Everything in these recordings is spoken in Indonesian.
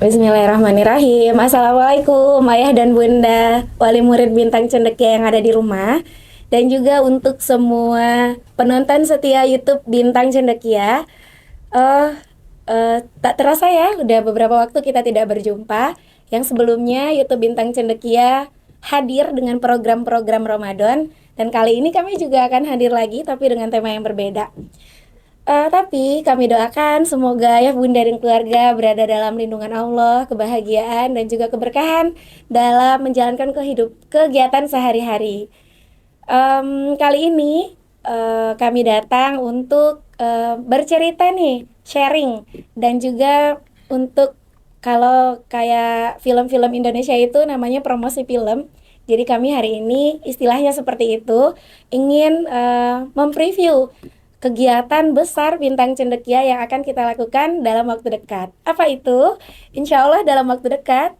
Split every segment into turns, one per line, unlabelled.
Bismillahirrahmanirrahim. Assalamualaikum ayah dan bunda, wali murid Bintang Cendekia yang ada di rumah, dan juga untuk semua penonton setia YouTube Bintang Cendekia. Eh, tak terasa ya, udah beberapa waktu kita tidak berjumpa. Yang sebelumnya YouTube Bintang Cendekia hadir dengan program-program Ramadan, dan kali ini kami juga akan hadir lagi tapi dengan tema yang berbeda. Tapi kami doakan semoga ya bunda dan keluarga berada dalam lindungan Allah, kebahagiaan dan juga keberkahan dalam menjalankan kegiatan sehari-hari. Kali ini kami datang untuk bercerita nih, sharing, dan juga untuk kalau kayak film-film Indonesia itu namanya promosi film. Jadi kami hari ini istilahnya seperti itu, ingin mempreview kegiatan besar Bintang Cendekia yang akan kita lakukan dalam waktu dekat. Apa itu? Insya Allah dalam waktu dekat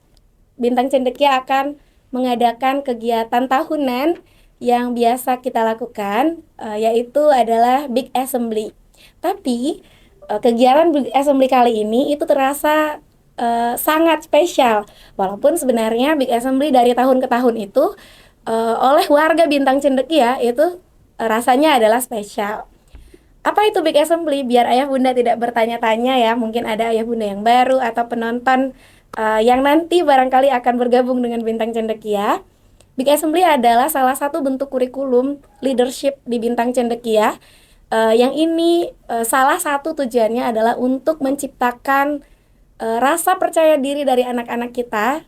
Bintang Cendekia akan mengadakan kegiatan tahunan yang biasa kita lakukan, yaitu adalah Big Assembly. Tapi kegiatan Big Assembly kali ini itu terasa sangat spesial. Walaupun sebenarnya Big Assembly dari tahun ke tahun itu oleh warga Bintang Cendekia itu rasanya adalah spesial. Apa itu Big Assembly? Biar ayah bunda tidak bertanya-tanya ya, mungkin ada ayah bunda yang baru atau penonton yang nanti barangkali akan bergabung dengan Bintang Cendekia. Big Assembly adalah salah satu bentuk kurikulum leadership di Bintang Cendekia. Yang ini salah satu tujuannya adalah untuk menciptakan rasa percaya diri dari anak-anak kita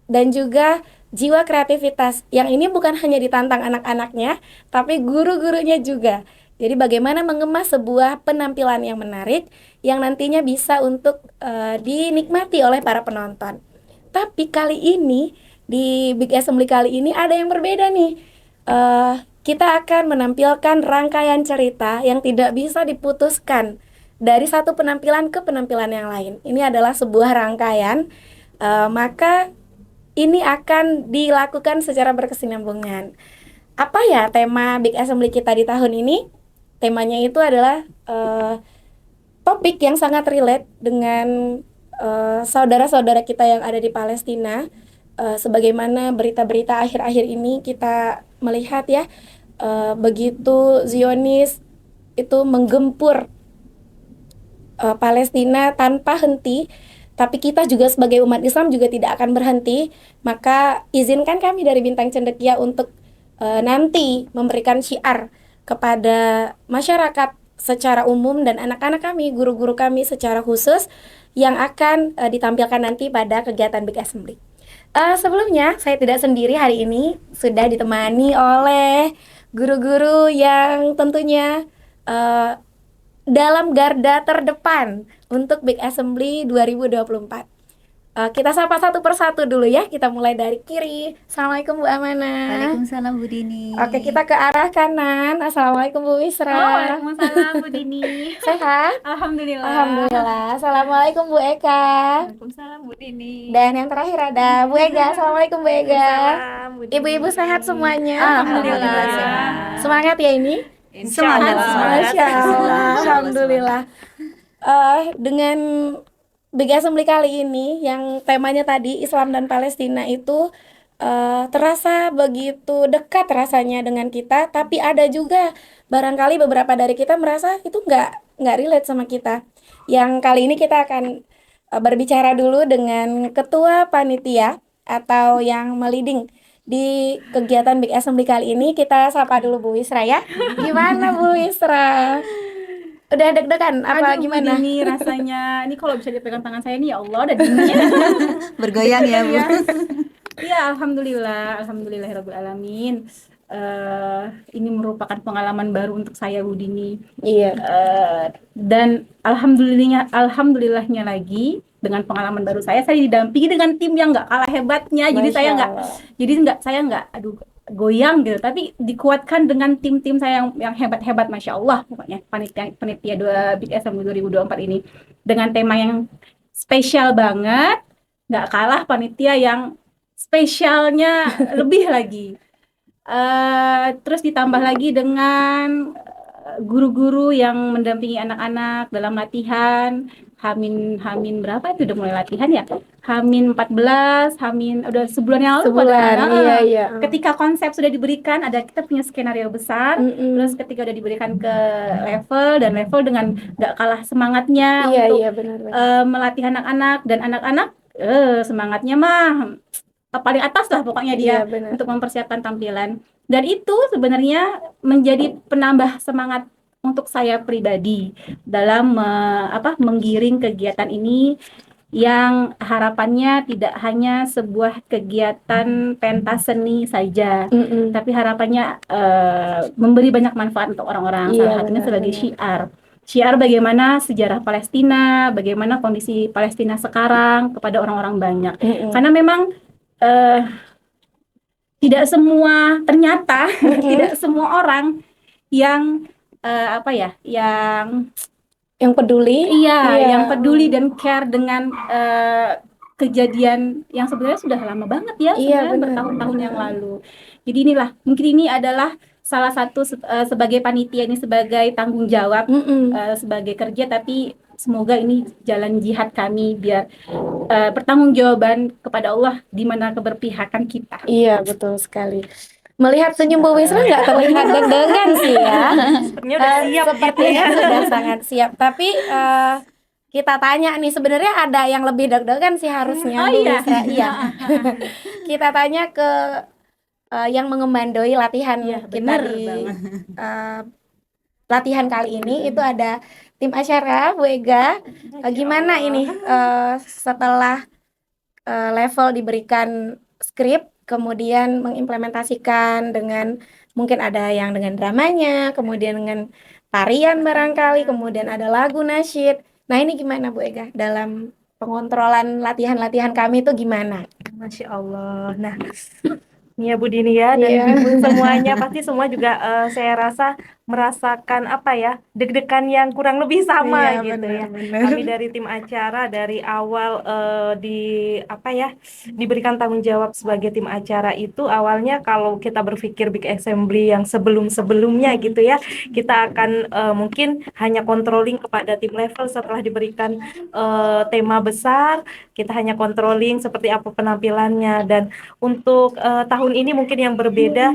dan juga jiwa kreativitas. Yang ini bukan hanya ditantang anak-anaknya, tapi guru-gurunya juga. Jadi bagaimana mengemas sebuah penampilan yang menarik yang nantinya bisa untuk dinikmati oleh para penonton. Tapi kali ini di Big Assembly kali ini ada yang berbeda nih. Kita akan menampilkan rangkaian cerita yang tidak bisa diputuskan dari satu penampilan ke penampilan yang lain. Ini adalah sebuah rangkaian, maka ini akan dilakukan secara berkesinambungan. Apa ya tema Big Assembly kita di tahun ini? Temanya itu adalah topik yang sangat relate dengan saudara-saudara kita yang ada di Palestina. Sebagaimana berita-berita akhir-akhir ini kita melihat ya, begitu Zionis itu menggempur Palestina tanpa henti. Tapi kita juga sebagai umat Islam juga tidak akan berhenti. Maka izinkan kami dari Bintang Cendekia untuk nanti memberikan syiar kepada masyarakat secara umum dan anak-anak kami, guru-guru kami secara khusus yang akan ditampilkan nanti pada kegiatan Big Assembly. Sebelumnya saya tidak sendiri hari ini, sudah ditemani oleh guru-guru yang tentunya dalam garda terdepan untuk Big Assembly 2024. Kita sapa satu persatu dulu ya. Kita mulai dari kiri. Assalamualaikum Bu Amanah.
Waalaikumsalam Bu Dini.
Oke, kita ke arah kanan. Assalamualaikum Bu Wisra.
Waalaikumsalam Bu Dini.
Sehat?
Alhamdulillah.
Alhamdulillah. Assalamualaikum Bu Eka.
Waalaikumsalam Bu Dini.
Dan yang terakhir ada Bu Ega. Assalamualaikum Bu Ega.
Waalaikumsalam, Bu Dini.
Ibu-ibu sehat semuanya?
Alhamdulillah.
Semangat ya ini?
Semangat.
Masya Allah. Alhamdulillah. Dengan Big Assembly kali ini yang temanya tadi Islam dan Palestina itu terasa begitu dekat rasanya dengan kita, tapi ada juga barangkali beberapa dari kita merasa itu nggak relate sama kita. Yang kali ini kita akan berbicara dulu dengan ketua panitia atau yang meliding di kegiatan Big Assembly kali ini. Kita sapa dulu Bu Wisra ya. Gimana Bu Wisra? Udah deg-degan apa
Aduh,
gimana?
Bu Dini rasanya ini kalau bisa dipegang tangan saya nih ya Allah udah dingin.
Bergoyang ya Bu.
Iya, alhamdulillahirabbil alamin. Ini merupakan pengalaman baru untuk saya Bu Dini.
Iya.
Dan alhamdulillahnya lagi dengan pengalaman baru saya didampingi dengan tim yang nggak kalah hebatnya. Jadi saya nggak aduh goyang gitu, tapi dikuatkan dengan tim-tim saya yang hebat-hebat, masya Allah. Pokoknya panitia 2 Big Assembly 2024 ini dengan tema yang spesial banget, nggak kalah panitia yang spesialnya lebih lagi. Terus ditambah lagi dengan guru-guru yang mendampingi anak-anak dalam latihan. Hamin Hamin berapa itu udah mulai latihan ya? Hamin 14, Hamin udah sebulan yang lalu
Sebulan, iya iya.
ketika konsep sudah diberikan, ada kita punya skenario besar,
Mm-mm.
terus ketika udah diberikan ke level dan level dengan gak kalah semangatnya
Iya
untuk
iya benar-benar.
melatih anak-anak, dan anak-anak semangatnya mah paling atas lah pokoknya dia
Iya benar.
untuk mempersiapkan tampilan. Dan itu sebenarnya menjadi penambah semangat untuk saya pribadi dalam menggiring kegiatan ini, yang harapannya tidak hanya sebuah kegiatan pentas seni saja,
Mm-mm.
tapi harapannya memberi banyak manfaat untuk orang-orang.
Iya
Salah satunya sebagai
benar-benar.
syiar bagaimana sejarah Palestina, bagaimana kondisi Palestina sekarang kepada orang-orang banyak.
Mm-mm.
Karena memang eh, tidak semua, ternyata tidak semua orang yang
Yang peduli.
iya,
Iya.
yang peduli dan care dengan kejadian yang sebenarnya sudah lama banget ya,
Iya
sebenarnya
benar.
bertahun-tahun yang lalu. Jadi inilah, mungkin ini adalah salah satu sebagai panitia ini, sebagai tanggung jawab,
Mm-mm.
sebagai kerja, tapi semoga ini jalan jihad kami biar pertanggungjawaban kepada Allah di mana keberpihakan kita.
Iya betul sekali. Melihat senyum Bu Wisra nggak terlihat deg-degan sih ya.
Sepertinya udah siap gitu
Sepertinya
ya.
sudah sangat siap. Tapi kita tanya nih, sebenarnya ada yang lebih deg-degan sih harusnya
Oh
Bu
iya.
Wisra. Iya. Kita tanya ke yang mengemandoi latihan
Iya,
kita
benar
di
banget.
latihan kali ini. Itu ada tim acara Bu Ega. Gimana ini setelah level diberikan skrip, kemudian mengimplementasikan dengan mungkin ada yang dengan dramanya, kemudian dengan tarian barangkali, kemudian ada lagu nasyid. Nah ini gimana Bu Ega dalam pengontrolan latihan-latihan kami itu gimana?
Masya Allah. Nah, ya Bu Dini ya, dan
Iya.
Ibu semuanya pasti semua juga saya rasa merasakan apa ya, deg-degan yang kurang lebih sama
Iya,
gitu ya.
benar-benar.
Kami dari tim acara dari awal diberikan tanggung jawab sebagai tim acara itu, awalnya kalau kita berpikir big assembly yang sebelum-sebelumnya gitu ya, kita akan mungkin hanya controlling kepada tim level. Setelah diberikan tema besar, kita hanya controlling seperti apa penampilannya. Dan untuk tahun ini mungkin yang berbeda,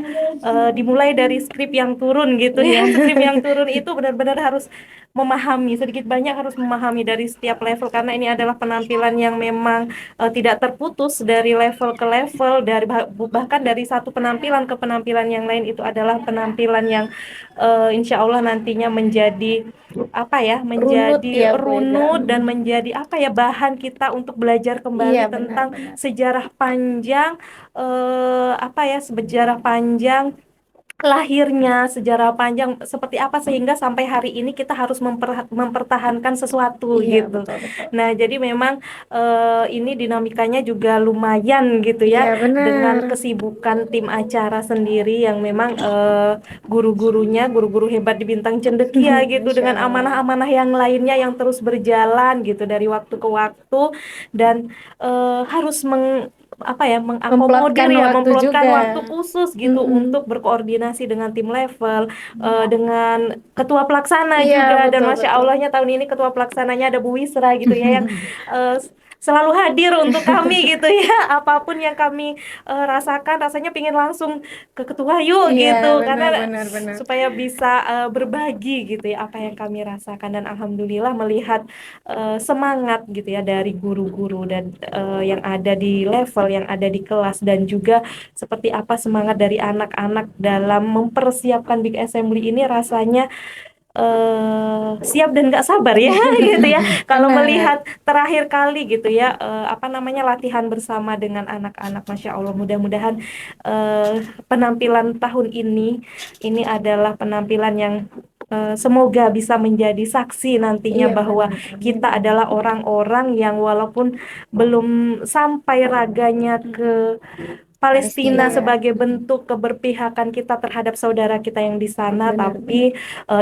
dimulai dari skrip yang turun gitu ya. Skrip yang turun itu benar-benar harus memahami, sedikit banyak harus memahami dari setiap level, karena ini adalah penampilan yang memang tidak terputus dari level ke level, bahkan dari satu penampilan ke penampilan yang lain. Itu adalah penampilan yang insya Allah nantinya menjadi menjadi
Runut ya, Bu Ega.
runut dan menjadi bahan kita untuk belajar kembali
Iya,
tentang
benar-benar.
sejarah panjang, sejarah panjang lahirnya, sejarah panjang seperti apa sehingga sampai hari ini kita harus mempertahankan sesuatu
Iya,
gitu.
betul-betul.
Nah, jadi memang ini dinamikanya juga lumayan gitu ya,
Iya, benar.
dengan kesibukan tim acara sendiri yang memang guru-guru hebat di Bintang Cendekia gitu,
Masya
dengan
Allah.
amanah-amanah yang lainnya yang terus berjalan gitu dari waktu ke waktu, dan harus mengakomodir memplotkan
juga.
waktu khusus gitu untuk berkoordinasi dengan tim level, dengan ketua pelaksana
Iya,
juga. Dan
betul,
Masya
betul.
Allahnya tahun ini ketua pelaksananya ada Bu Wisra gitu ya, yang selalu hadir untuk kami gitu ya. Apapun yang kami rasakan, rasanya pingin langsung ke ketua yuk
Iya,
gitu,
benar,
karena
benar.
supaya bisa berbagi gitu ya apa yang kami rasakan. Dan alhamdulillah melihat semangat gitu ya dari guru-guru dan yang ada di level, yang ada di kelas, dan juga seperti apa semangat dari anak-anak dalam mempersiapkan big assembly ini, rasanya siap dan nggak sabar ya gitu ya. Kalau
Benar.
melihat terakhir kali gitu ya, latihan bersama dengan anak-anak, Masya Allah, mudah-mudahan penampilan tahun ini adalah penampilan yang semoga bisa menjadi saksi nantinya,
Iya,
bahwa
benar.
kita adalah orang-orang yang walaupun belum sampai raganya ke Palestina sebagai bentuk keberpihakan kita terhadap saudara kita yang di sana, tapi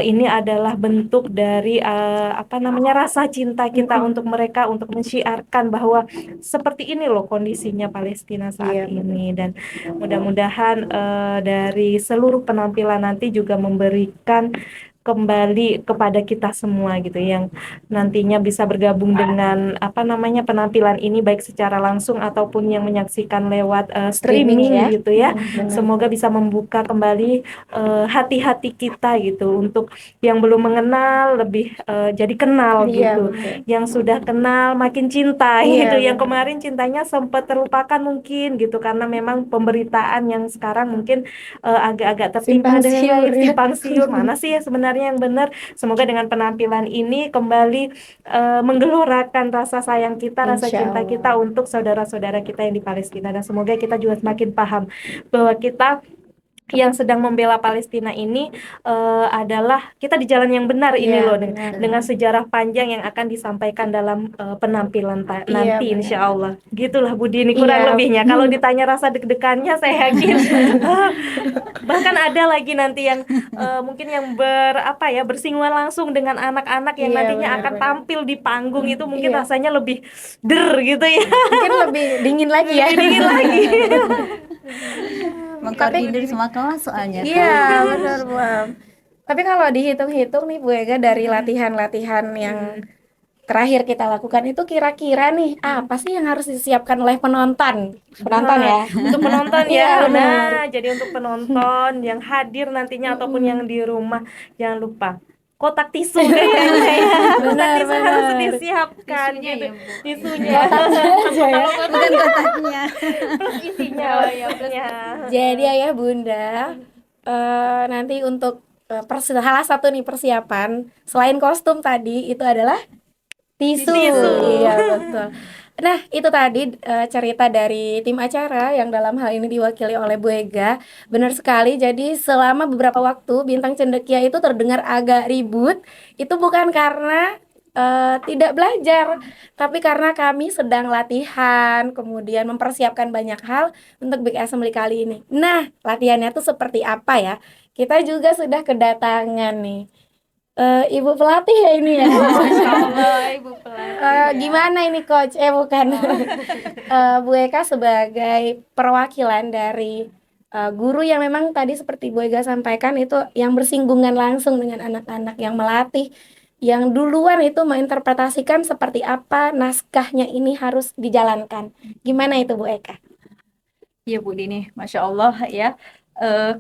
ini adalah bentuk dari rasa cinta kita untuk mereka, untuk mensyiarkan bahwa seperti ini loh kondisinya Palestina saat ini. Dan mudah-mudahan dari seluruh penampilan nanti juga memberikan kembali kepada kita semua gitu, yang nantinya bisa bergabung dengan penampilan ini baik secara langsung ataupun yang menyaksikan lewat
Streaming
streaming
ya.
gitu ya.
Benar.
Semoga bisa membuka kembali hati-hati kita gitu, untuk yang belum mengenal lebih jadi kenal
Iya,
gitu,
betul.
yang sudah kenal makin cinta
Iya,
gitu, yang
benar.
kemarin cintanya sempat terlupakan mungkin gitu karena memang pemberitaan yang sekarang mungkin agak-agak tertimpa
Simpang
dengan
siur ya.
simpang siur, mana sih ya sebenarnya yang benar. Semoga dengan penampilan ini kembali menggelorakan rasa sayang kita, rasa
Insya
cinta
Allah.
kita untuk saudara-saudara kita yang di Palestina, dan semoga kita juga semakin paham bahwa kita yang sedang membela Palestina ini adalah kita di jalan yang benar ini
Iya,
loh,
benar.
dengan sejarah panjang yang akan disampaikan dalam penampilan
Iya,
nanti,
benar.
insya Allah. Gitulah Bu Dini kurang
Iya.
lebihnya. Kalau ditanya rasa deg-degannya, saya yakin bahkan ada lagi nanti yang mungkin yang bersinggungan langsung dengan anak-anak yang
Iya,
nantinya akan
benar-benar.
tampil di panggung, itu mungkin
Iya.
rasanya lebih gitu ya.
Mungkin lebih dingin lagi ya.
Lebih dingin lagi.
Mengkoordinir semua kelas soalnya kan.
Iya, benar, Bu Am. Tapi kalau dihitung-hitung nih Bu Ega, dari latihan-latihan yang terakhir kita lakukan itu, kira-kira nih apa sih yang harus disiapkan oleh penonton? Penonton ya.
Untuk penonton
Iya,
ya.
benar.
Nah, jadi untuk penonton yang hadir nantinya ataupun yang di rumah, jangan lupa kotak tisu kayaknya ya. Kotak
Benar,
tisu harus
benar.
disiapkan
Tisunya
gitu.
ya, Bu.
Tisunya.
Bukan kotaknya.
Isinya ya.
Jadi ayah bunda, nanti untuk salah satu nih persiapan selain kostum tadi itu adalah tisu.
Tisu.
Iya, betul. Nah, itu tadi cerita dari tim acara yang dalam hal ini diwakili oleh Bu Ega. Benar sekali. Jadi selama beberapa waktu Bintang Cendekia itu terdengar agak ribut. Itu bukan karena tidak belajar, tapi karena kami sedang latihan, kemudian mempersiapkan banyak hal untuk Big Assembly kali ini. Nah, latihannya tuh seperti apa ya? Kita juga sudah kedatangan nih Ibu pelatih ya ini ya.
Masya Allah, Ibu pelatih.
Gimana ini coach? Bukan. Bu Eka sebagai perwakilan dari guru yang memang tadi seperti Bu Ega sampaikan itu yang bersinggungan langsung dengan anak-anak, yang melatih, yang duluan itu menginterpretasikan seperti apa naskahnya ini harus dijalankan. Gimana itu Bu Eka?
Iya Bu Dini, Masya Allah ya.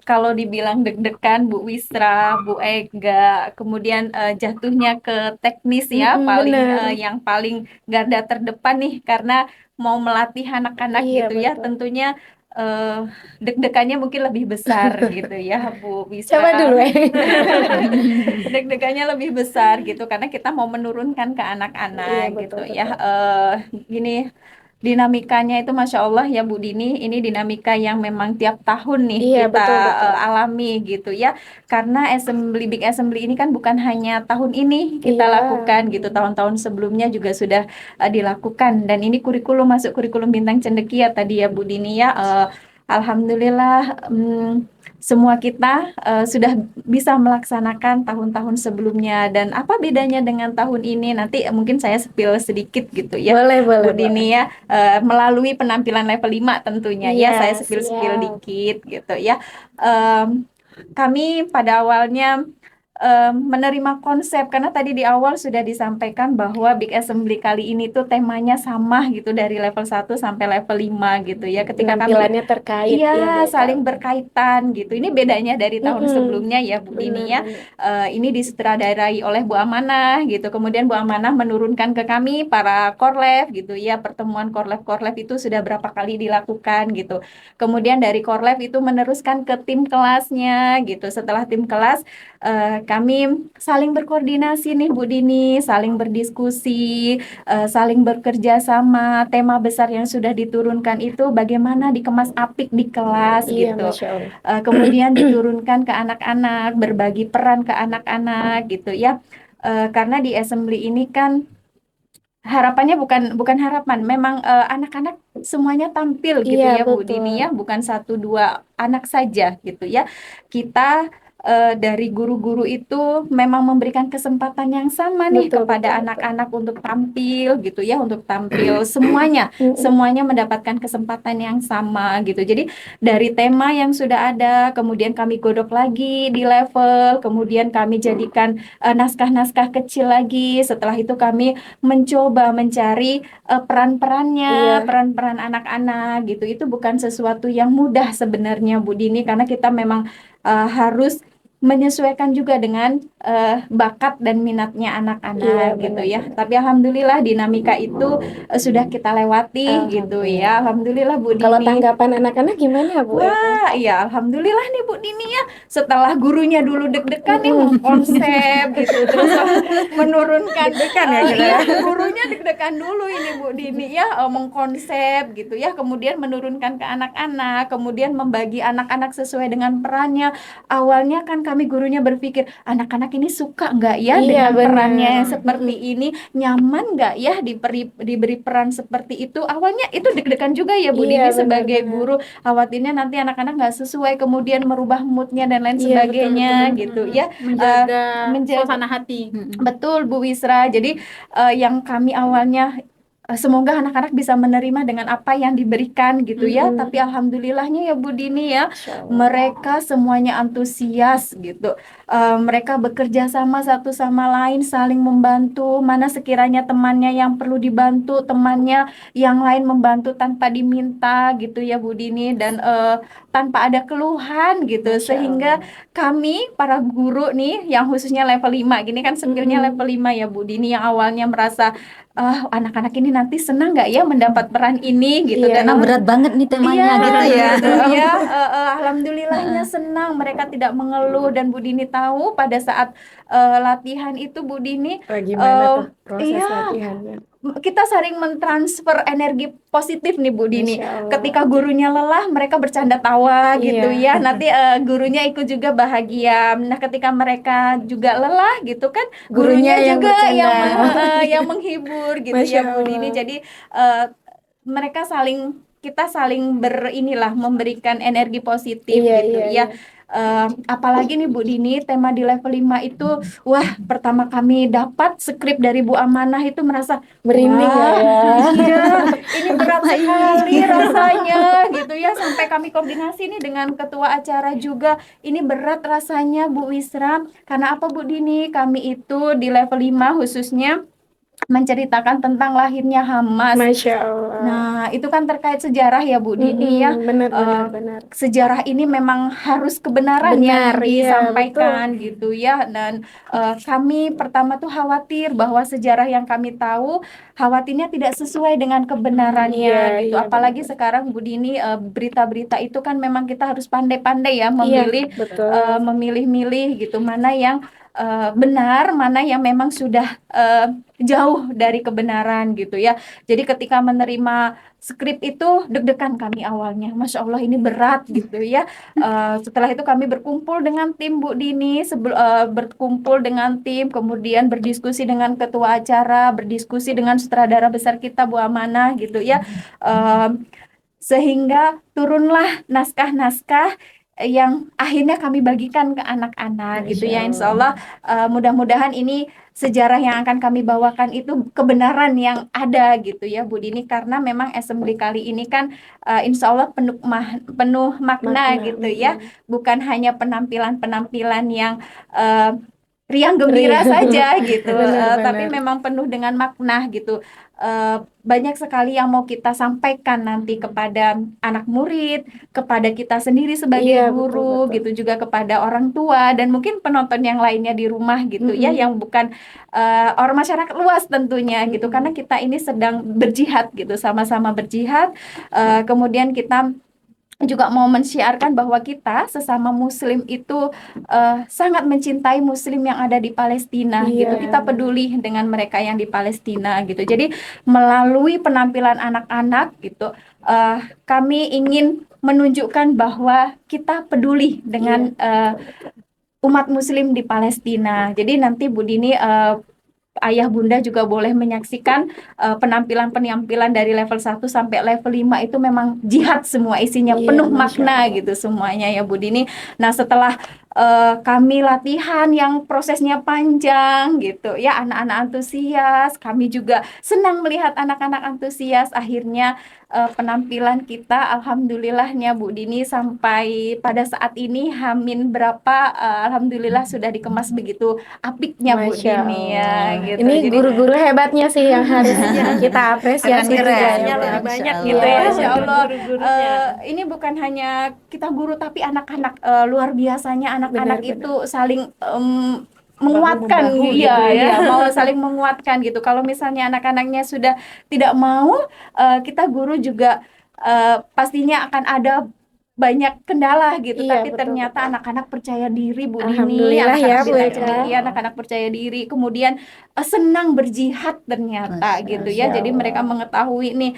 Kalau dibilang deg-degan Bu Wisra, Bu Ega, kemudian jatuhnya ke teknis ya,
Bener.
yang paling garda terdepan nih karena mau melatih anak-anak
Iya,
gitu ya,
betul.
tentunya deg-degannya mungkin lebih besar gitu ya Bu Wisra.
Coba dulu
Deg-degannya lebih besar gitu karena kita mau menurunkan ke anak-anak
Iya,
gitu
betul,
ya. Gini, dinamikanya itu Masya Allah ya Bu Dini, ini dinamika yang memang tiap tahun nih
Iya,
kita
betul.
alami gitu ya. Karena Big Assembly ini kan bukan hanya tahun ini kita
Iya.
lakukan gitu, tahun-tahun sebelumnya juga sudah dilakukan, dan ini masuk kurikulum Bintang Cendekia tadi ya Bu Dini ya. Alhamdulillah, semua kita sudah bisa melaksanakan tahun-tahun sebelumnya. Dan apa bedanya dengan tahun ini? Nanti mungkin saya spill sedikit gitu ya,
Boleh,
Bu Dini ya, melalui penampilan level 5 tentunya ya,
Iya,
saya spill
siap.
dikit gitu ya. Kami pada awalnya menerima konsep karena tadi di awal sudah disampaikan bahwa Big Assembly kali ini tuh temanya sama gitu dari level 1 sampai level 5 gitu ya. Ketika kami
Penampilannya terkait
iya,
ya, Bu Eka.
saling berkaitan gitu. Ini bedanya dari tahun sebelumnya ya Bu Dini ya.
Benar.
Ini disutradarai oleh Bu Amanah gitu. Kemudian Bu Amanah menurunkan ke kami para korlev gitu ya. Pertemuan korlev itu sudah berapa kali dilakukan gitu. Kemudian dari korlev itu meneruskan ke tim kelasnya gitu. Setelah tim kelas kami saling berkoordinasi nih Bu Dini, saling berdiskusi, saling bekerja sama. Tema besar yang sudah diturunkan itu bagaimana dikemas apik di kelas
Iya,
gitu.
Masya Allah.
Kemudian diturunkan ke anak-anak, berbagi peran ke anak-anak gitu ya. Karena di assembly ini kan harapannya bukan harapan, memang anak-anak semuanya tampil gitu
Iya,
ya Bu
betul.
Dini ya, bukan 1-2 anak saja gitu ya. Kita dari guru-guru itu memang memberikan kesempatan yang sama nih
Betul,
kepada
betul,
anak-anak untuk tampil gitu ya, untuk tampil semuanya mendapatkan kesempatan yang sama gitu. Jadi dari tema yang sudah ada, kemudian kami godok lagi di level, kemudian kami jadikan naskah-naskah kecil lagi. Setelah itu kami mencoba mencari peran-perannya,
Iya.
peran-peran anak-anak gitu. Itu bukan sesuatu yang mudah sebenarnya Bu Dini, karena kita memang harus menyesuaikan juga dengan bakat dan minatnya
Iya,
anak-anak gitu ya.
benar-benar.
Tapi alhamdulillah dinamika itu sudah kita lewati gitu ya. Alhamdulillah Bu
Kalau
Dini.
tanggapan anak-anak gimana Bu Eva?
Wah, iya alhamdulillah nih Bu Dini ya. Setelah gurunya dulu deg-degan nih mengkonsep gitu, terus menurunkan
Deg-degan ya kita
iya,
ya.
gurunya deg-degan dulu ini Bu Dini ya, mengkonsep gitu ya, kemudian menurunkan ke anak-anak, kemudian membagi anak-anak sesuai dengan perannya. Awalnya kan kami gurunya berpikir, anak-anak ini suka nggak ya
Iya,
dengan
benar.
perannya yang seperti ini, nyaman nggak ya diberi peran seperti itu. Awalnya itu deg-degan juga ya Bu
Iya,
Dini sebagai
benar-benar.
guru, khawatirnya nanti anak-anak nggak sesuai, kemudian merubah moodnya dan lain
Iya,
sebagainya
betul-betul.
gitu ya.
Menjaga
menjaga-
suasana hati.
Betul Bu Wisra. Jadi yang kami awalnya semoga anak-anak bisa menerima dengan apa yang diberikan gitu ya.
Mm-mm.
Tapi alhamdulillahnya ya Bu Dini ya,
Masya Allah.
mereka semuanya antusias gitu. Mereka bekerja sama satu sama lain, saling membantu. Mana sekiranya temannya yang perlu dibantu, temannya yang lain membantu tanpa diminta gitu ya Bu Dini, dan tanpa ada keluhan gitu.
Masya
Sehingga
Allah.
kami para guru nih yang khususnya level 5 gini kan, skillnya
Mm-mm.
level 5 ya Bu Dini, yang awalnya merasa anak-anak ini nanti senang nggak ya mendapat peran ini gitu,
Iya.
karena
Berat banget nih temanya
iya
gitu ya.
gitu ya. Alhamdulillahnya senang, mereka tidak mengeluh. Dan Bu Dini tahu pada saat latihan itu Bu Dini
Gimana
eh,
tuh proses
iya,
latihannya?
kita saling mentransfer energi positif nih Bu Dini.
Masya Allah.
Ketika gurunya lelah, mereka bercanda tawa gitu
Iya.
ya. Nanti gurunya ikut juga bahagia. Nah, ketika mereka juga lelah gitu kan,
Gurunya yang
juga yang
bercanda.
yang menghibur gitu
Masya
ya Bu Dini.
Allah.
Jadi mereka kita saling memberikan energi positif
Iya,
gitu
iya,
ya.
iya.
Apalagi nih Bu Dini, tema di level 5 itu, wah, pertama kami dapat skrip dari Bu Amanah itu merasa
Merinding
wah,
ya.
iya, ini berat sekali rasanya gitu ya. Sampai kami koordinasi nih dengan ketua acara juga, ini berat rasanya Bu Wisra. Karena apa Bu Dini? Kami itu di level 5 khususnya menceritakan tentang lahirnya Hamas.
Masya Allah.
Nah, itu kan terkait sejarah ya Bu Dini ya.
Benar.
Sejarah ini memang harus kebenaran yang
Benar, iya,
disampaikan gitu ya. Dan kami pertama tuh khawatir bahwa sejarah yang kami tahu khawatirnya tidak sesuai dengan kebenarannya
Iya,
gitu.
iya,
Apalagi
benar.
sekarang Bu Dini, berita-berita itu kan memang kita harus pandai-pandai ya
Iya,
memilih
betul.
memilih-milih gitu, mana yang benar, mana yang memang sudah jauh dari kebenaran gitu ya. Jadi ketika menerima skrip itu deg-degan kami awalnya, Masya Allah ini berat gitu ya. Setelah itu kami berkumpul dengan tim Bu Dini, berkumpul dengan tim, kemudian berdiskusi dengan ketua acara, berdiskusi dengan sutradara besar kita Bu Amanah gitu ya. Sehingga turunlah naskah-naskah yang akhirnya kami bagikan ke anak-anak gitu ya. Insya Allah mudah-mudahan ini sejarah yang akan kami bawakan itu kebenaran yang ada gitu ya Bu Dini, karena memang assembly kali ini kan insya Allah penuh makna gitu ya, bukan hanya penampilan-penampilan yang riang gembira saja gitu, tapi memang penuh dengan makna gitu. Banyak sekali yang mau kita sampaikan nanti kepada anak murid, kepada kita sendiri sebagai guru,
betul.
gitu, juga kepada orang tua dan mungkin penonton yang lainnya di rumah gitu ya, yang bukan orang masyarakat luas tentunya gitu, karena kita ini sedang berjihad gitu, sama-sama berjihad. Kemudian kita juga mau mensyiarkan bahwa kita sesama muslim itu sangat mencintai muslim yang ada di Palestina gitu. Kita peduli dengan mereka yang di Palestina gitu. Jadi melalui penampilan anak-anak gitu, kami ingin menunjukkan bahwa kita peduli dengan umat muslim di Palestina. Jadi nanti Bu Dini, ayah bunda juga boleh menyaksikan penampilan-penampilan dari level 1 sampai level 5 itu memang jihad semua isinya, penuh makna gitu semuanya ya Bu Dini. Nah, setelah kami latihan yang prosesnya panjang gitu ya, anak-anak antusias, kami juga senang melihat anak-anak antusias. Akhirnya penampilan kita alhamdulillahnya Bu Dini sampai pada saat ini Hamin berapa, alhamdulillah sudah dikemas begitu apiknya Bu
Masya
Dini ya
Allah.
gitu.
Ini
Jadi
guru-guru hebatnya sih yang harusnya kita apresiasi
Keren,
juga ya,
Apresiasinya
Bu.
lebih
Masya
banyak
Allah.
gitu
Iya,
ya
Masya
untuk
Allah.
guru-gurunya.
Ini bukan hanya kita guru, tapi anak-anak luar biasanya anak-anak
Benar-benar.
itu saling menguatkan,
Bahu-membahu
iya,
gitu ya.
iya, mau saling menguatkan gitu. Kalau misalnya anak-anaknya sudah tidak mau, kita guru juga pastinya akan ada banyak kendala gitu,
Iya,
tapi
betul,
ternyata
betul.
anak-anak percaya diri Bu Dini,
Alhamdulillah ya,
anak-anak
Bu
bintang
Eka.
cendekia, anak-anak percaya diri, kemudian senang berjihad ternyata
Masya
gitu ya.
Masya
Jadi mereka
Allah.
mengetahui nih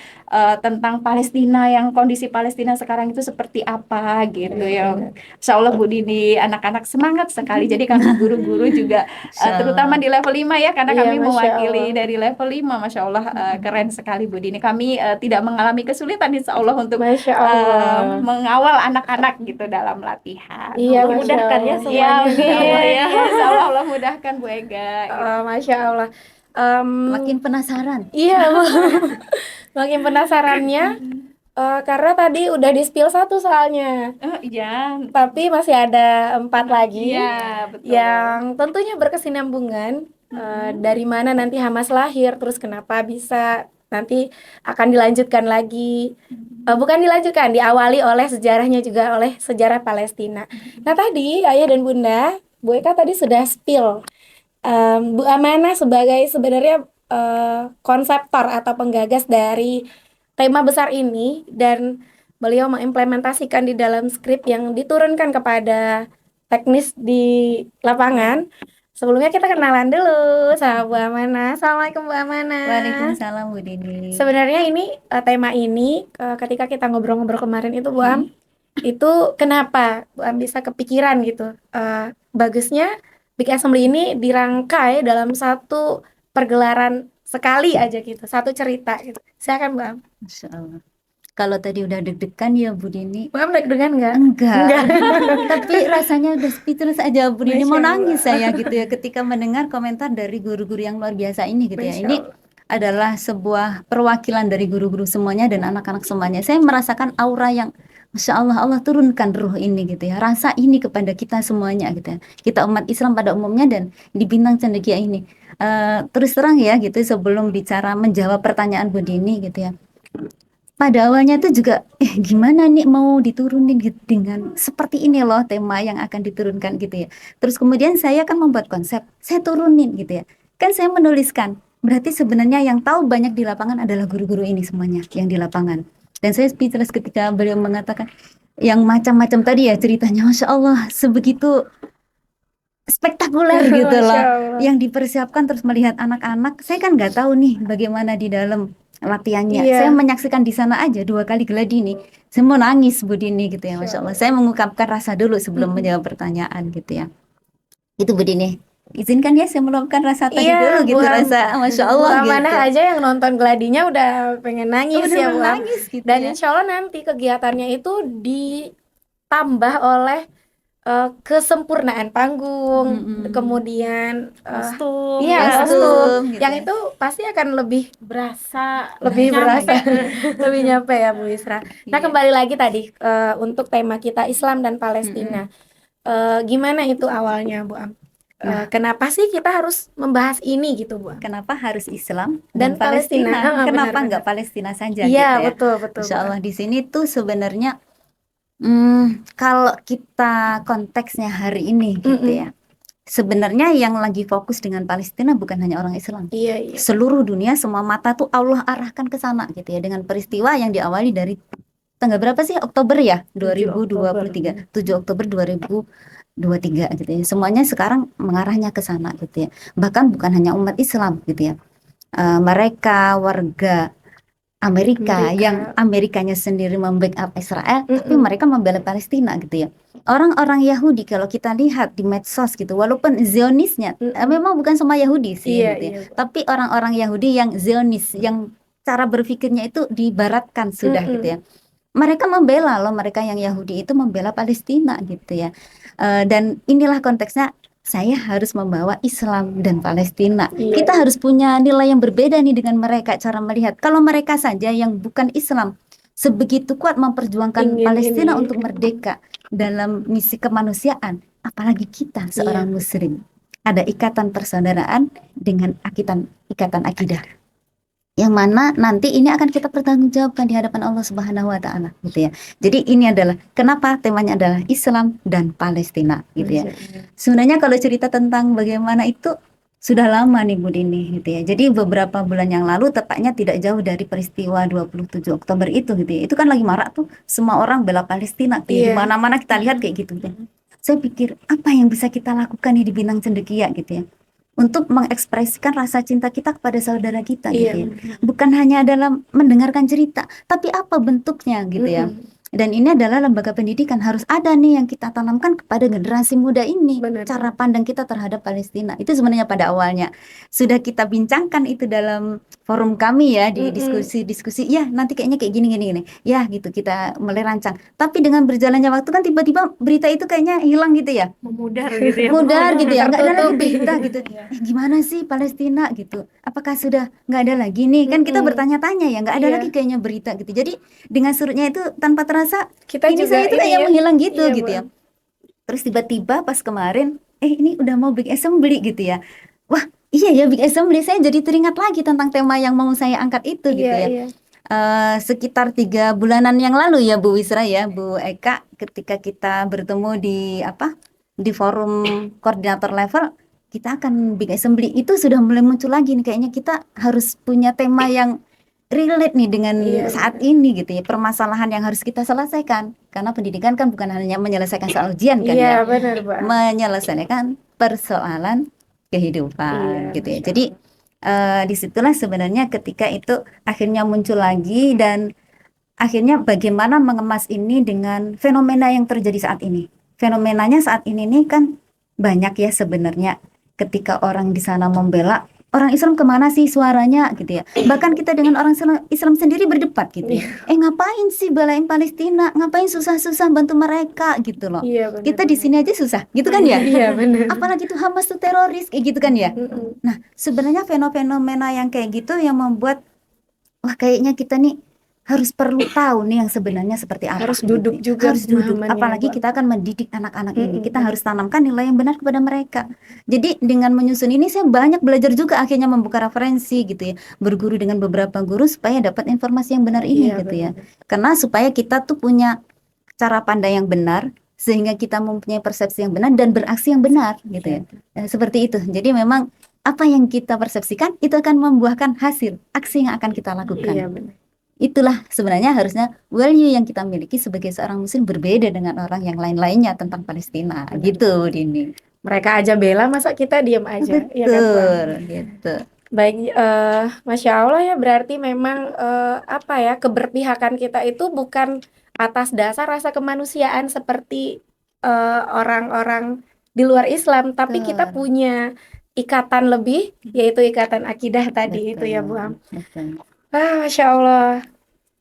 tentang Palestina, yang kondisi Palestina sekarang itu seperti apa gitu ya. Insya Allah Bu Dini, anak-anak semangat sekali. Jadi kami guru-guru juga
Masya
terutama
Allah.
di level 5 ya, karena
Iya,
kami
Masya
mewakili
Allah.
dari level 5. Masya Allah keren sekali Bu Dini. Kami tidak mengalami kesulitan insya Allah untuk
Masya Allah.
mengawal anak-anak gitu dalam latihan.
Iya,
Allah
Masya
mudahkan ya
Allah.
Ya,
semuanya insya Allah
amin.
ya.
Ya, insya Allah Allah mudahkan Bu Ega gitu.
Masya Allah. Em,
Makin penasaran.
iya, Bu. Makin penasarannya karena tadi udah di-spill satu soalnya,
Iya.
tapi masih ada 4 lagi
Iya, betul.
yang tentunya berkesinambungan. Dari mana nanti Hamas lahir, terus kenapa bisa nanti akan dilanjutkan lagi. Bukan dilanjutkan, diawali oleh sejarahnya juga, oleh sejarah Palestina. Nah tadi Ayah dan Bunda, Bu Eka tadi sudah spill. Bu Amanah sebagai sebenarnya konseptor atau penggagas dari tema besar ini, dan beliau mengimplementasikan di dalam skrip yang diturunkan kepada teknis di lapangan. Sebelumnya kita kenalan dulu sama Bu Amanah. Assalamualaikum Bu Amanah.
Waalaikumsalam Bu Dini.
Sebenarnya ini tema ini ketika kita ngobrol-ngobrol kemarin itu Bu Am, itu kenapa Bu Am bisa kepikiran gitu, bagusnya Big Assembly ini dirangkai dalam satu pergelaran sekali aja gitu, satu cerita gitu. Silakan Bu Am.
Masya Allah. Kalau tadi udah deg-degan ya Bu Dini.
Bu Am deg-degan nggak?
Enggak. Tapi rasanya udah speechless aja Bu Dini. Mau
Masya
nangis
Allah.
saya gitu ya ketika mendengar komentar dari guru-guru yang luar biasa ini gitu ya.
Masya
Ini
Allah.
adalah sebuah perwakilan dari guru-guru semuanya dan anak-anak semuanya. Saya merasakan aura yang Masya Allah, Allah turunkan ruh ini gitu ya. Rasa ini kepada kita semuanya gitu ya. Kita umat Islam pada umumnya dan di Bintang Cendekia ini. Terus terang ya gitu, sebelum bicara menjawab pertanyaan Bu Dini gitu ya. Pada awalnya tuh juga gimana nih mau diturunin gitu dengan seperti ini loh tema yang akan diturunkan gitu ya. Terus kemudian saya kan membuat konsep, saya turunin gitu ya. Kan saya menuliskan, berarti sebenarnya yang tahu banyak di lapangan adalah guru-guru ini semuanya yang di lapangan. Dan saya speechless ketika beliau mengatakan yang macam-macam tadi ya ceritanya, Masya Allah sebegitu spektakuler gitu
Masya
loh.
Allah.
Yang dipersiapkan, terus melihat anak-anak, saya kan nggak tahu nih bagaimana di dalam latihannya.
Iya.
Saya menyaksikan di sana aja 2 kali geladi nih. Saya mau nangis Bu Dini gitu ya, Masya Allah. Saya mengungkapkan rasa dulu sebelum menjawab pertanyaan gitu ya. Itu Bu Dini. Izinkan ya saya meluapkan rasa tadi
Iya,
dulu gitu,
Bu Am.
rasa Masya
Bu
Allah
Amanah
gitu.
aja yang nonton gladinya udah pengen nangis
Udah
ya Bu Am.
nangis gitu
Dan
ya.
insya Allah nanti kegiatannya itu ditambah oleh kesempurnaan panggung,
Mm-mm.
kemudian
Kostum
iya,
ya.
kostum.
Kostum gitu
Yang
ya.
itu pasti akan lebih
Berasa
lebih
nyampe.
berasa, lebih nyampe ya Bu Isra. Nah
Iya.
kembali lagi tadi untuk tema kita Islam dan Palestina. Gimana itu awalnya Bu Am? Kenapa sih kita harus membahas ini gitu Bu Am?
Kenapa harus Islam
Dan
dan
Palestina?
Palestina? Kenapa
Benar-benar.
nggak Palestina saja
Iya
gitu ya?
betul betul.
Masya
Bu Am.
Allah di sini tuh sebenarnya kalau kita konteksnya hari ini gitu ya, sebenarnya yang lagi fokus dengan Palestina bukan hanya orang Islam.
Iya iya.
Seluruh dunia, semua mata tuh Allah arahkan ke sana gitu ya, dengan peristiwa yang diawali dari tanggal berapa sih? Oktober ya, 2023, 7 Oktober 2023 gitu ya. Semuanya sekarang mengarahnya ke sana gitu ya. Bahkan bukan hanya umat Islam gitu ya. Mereka warga Amerika yang Amerikanya sendiri membackup Israel, tapi mereka membela Palestina gitu ya. Orang-orang Yahudi kalau kita lihat di medsos gitu, walaupun Zionisnya memang bukan semua Yahudi sih
Iya,
gitu ya.
iya.
Tapi orang-orang Yahudi yang Zionis, yang cara berpikirnya itu dibaratkan sudah gitu ya. mereka membela loh, mereka yang Yahudi itu membela Palestina gitu ya. Dan inilah konteksnya, saya harus membawa Islam dan Palestina.
Iya.
Kita harus punya nilai yang berbeda nih dengan mereka, cara melihat. Kalau mereka saja yang bukan Islam sebegitu kuat memperjuangkan
Ingin
Palestina
ini.
untuk merdeka dalam misi kemanusiaan, apalagi kita seorang Muslim. Ada ikatan persaudaraan dengan ikatan akidah, yang mana nanti ini akan kita pertanggungjawabkan di hadapan Allah Subhanahu wa taala gitu ya. Jadi ini adalah kenapa temanya adalah Islam dan Palestina gitu ya. Sebenarnya kalau cerita tentang bagaimana itu sudah lama nih Bu Dini gitu ya. Jadi beberapa bulan yang lalu, tepatnya tidak jauh dari peristiwa 27 Oktober itu gitu ya. Itu kan lagi marak tuh, semua orang bela Palestina gitu ya. Di
Iya.
mana-mana kita lihat kayak gitu ya. Saya pikir apa yang bisa kita lakukan nih di Bintang Cendekia gitu ya, untuk mengekspresikan rasa cinta kita kepada saudara kita gitu ya. Bukan hanya dalam mendengarkan cerita, tapi apa bentuknya gitu ya. Dan ini adalah lembaga pendidikan, harus ada nih yang kita tanamkan kepada generasi muda ini.
Benar.
Cara pandang kita terhadap Palestina. Itu sebenarnya pada awalnya sudah kita bincangkan itu dalam forum kami ya, di diskusi-diskusi. Ya, nanti kayaknya kayak gini. Ya, gitu kita mulai rancang. Tapi dengan berjalannya waktu kan tiba-tiba berita itu kayaknya hilang gitu ya.
Memudar gitu ya.
Mudar gitu ya, nggak ada lagi
Tertutupi.
berita gitu. Gimana sih Palestina gitu? Apakah sudah nggak ada lagi nih? Kan kita bertanya-tanya ya, nggak ada
Iya.
lagi kayaknya berita gitu. Jadi dengan surutnya itu tanpa terasa,
Kita
ini
juga
saya itu
ini
kayak
ya.
menghilang gitu
Iya,
gitu
Bu.
ya. Terus tiba-tiba pas kemarin, ini udah mau big assembly gitu ya. Wah, iya ya big assembly, saya jadi teringat lagi tentang tema yang mau saya angkat itu gitu ya.
Iya.
Sekitar 3 bulanan yang lalu ya Bu Wisra ya, Bu Eka, ketika kita bertemu di forum koordinator level, kita akan big assembly, itu sudah mulai muncul lagi nih, kayaknya kita harus punya tema yang relate nih dengan
Iya,
saat ini gitu ya, permasalahan yang harus kita selesaikan, karena pendidikan kan bukan hanya menyelesaikan soal ujian kan
Iya,
ya,
benar, Bu.
menyelesaikan persoalan kehidupan
Iya,
gitu ya.
Masya
Jadi disitulah sebenarnya ketika itu akhirnya muncul lagi, dan akhirnya bagaimana mengemas ini dengan fenomena yang terjadi saat ini. Fenomenanya saat ini nih kan banyak ya sebenarnya, ketika orang di sana membela, orang Islam kemana sih suaranya gitu ya. Bahkan kita dengan orang Islam sendiri berdebat gitu ya. Ngapain sih belain Palestina? Ngapain susah-susah bantu mereka gitu loh.
Iya, benar.
Kita di sini aja susah gitu kan ya.
Iya, benar.
Apalagi tuh Hamas tuh teroris kayak gitu kan ya. Nah, sebenarnya fenomena yang kayak gitu yang membuat wah kayaknya kita nih harus perlu tahu nih yang sebenarnya seperti apa.
Harus
gitu.
duduk juga
Harus duduk.
pemahamannya,
Apalagi
Bu.
kita akan mendidik anak-anak ini. Kita harus tanamkan nilai yang benar kepada mereka. Jadi dengan menyusun ini saya banyak belajar juga, akhirnya membuka referensi gitu ya. Berguru dengan beberapa guru supaya dapat informasi yang benar ini
Iya,
gitu ya. Karena supaya kita tuh punya cara pandang yang benar, sehingga kita mempunyai persepsi yang benar dan beraksi yang benar gitu ya. Seperti itu. Jadi memang apa yang kita persepsikan itu akan membuahkan hasil aksi yang akan kita lakukan.
Iya, benar.
Itulah sebenarnya harusnya value yang kita miliki sebagai seorang muslim, berbeda dengan orang yang lain-lainnya tentang Palestina gitu Dini.
Mereka aja bela, masa kita diam aja, ya kan, Bu?
Betul gitu.
Baik, Masya Allah ya, berarti memang keberpihakan kita itu bukan atas dasar rasa kemanusiaan seperti orang-orang di luar Islam, tapi kita punya ikatan lebih, yaitu ikatan akidah tadi itu ya, Bu Am.
Betul.
Masya Allah.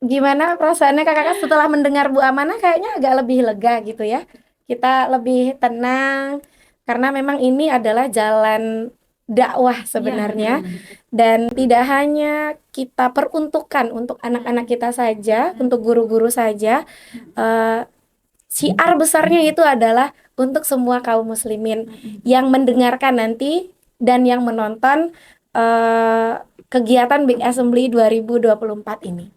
Gimana perasaannya kakak setelah mendengar Bu Amanah? Kayaknya agak lebih lega gitu ya. Kita lebih tenang karena memang ini adalah jalan dakwah sebenarnya, dan tidak hanya kita peruntukkan untuk anak-anak kita saja, untuk guru-guru saja. Syiar besarnya itu adalah untuk semua kaum muslimin yang mendengarkan nanti dan yang menonton kegiatan Big Assembly 2024 ini.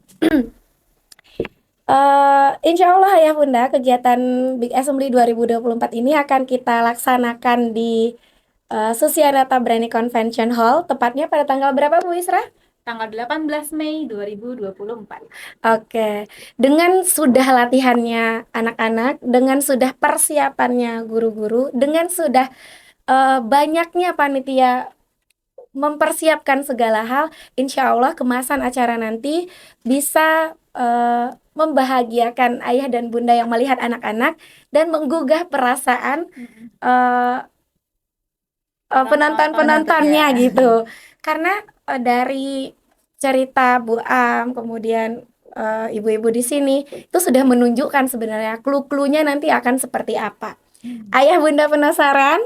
Insya Allah ya Bunda, kegiatan Big Assembly 2024 ini akan kita laksanakan di Susiana Tabrani Convention Hall, tepatnya pada tanggal berapa Bu Isra?
Tanggal 18 Mei 2024.
Oke, dengan sudah latihannya anak-anak, dengan sudah persiapannya guru-guru, dengan sudah banyaknya panitia mempersiapkan segala hal, insya Allah kemasan acara nanti bisa membahagiakan ayah dan bunda yang melihat anak-anak dan menggugah perasaan penonton-penontonnya gitu. Karena dari cerita Bu Am, kemudian ibu-ibu di sini itu sudah menunjukkan sebenarnya clue-cluenya nanti akan seperti apa. Ayah bunda penasaran?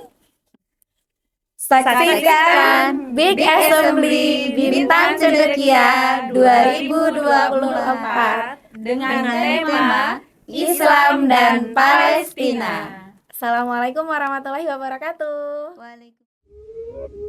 Saksikan Big Assembly Bintang Cendekia 2024
dengan tema
Islam dan Palestina. Assalamualaikum warahmatullahi wabarakatuh.
Waalaikumsalam.